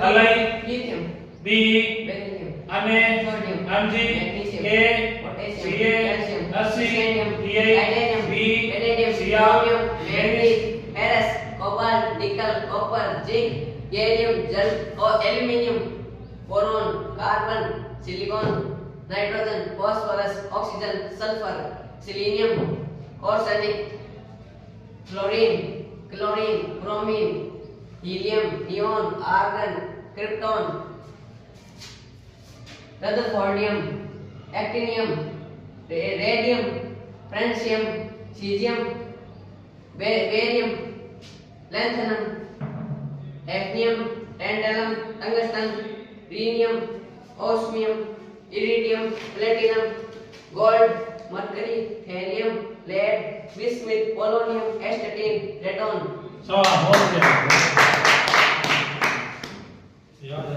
અલાઈ lithium B beryllium અને sodium MG magnesium K potassium CA calcium 80 titanium DA titanium B vanadium CR chromium manganese ferrous cobalt nickel copper zinc gallium aluminium boron carbon silicon nitrogen phosphorus oxygen sulfur selenium arsenic fluorine chlorine bromine helium neon argon krypton rutherfordium actinium radium francium cesium barium lanthanum hafnium tantalum tungsten rhenium osmium iridium platinum gold mercury helium lead bismuth polonium astatine radon સવા બોલ છે યાદ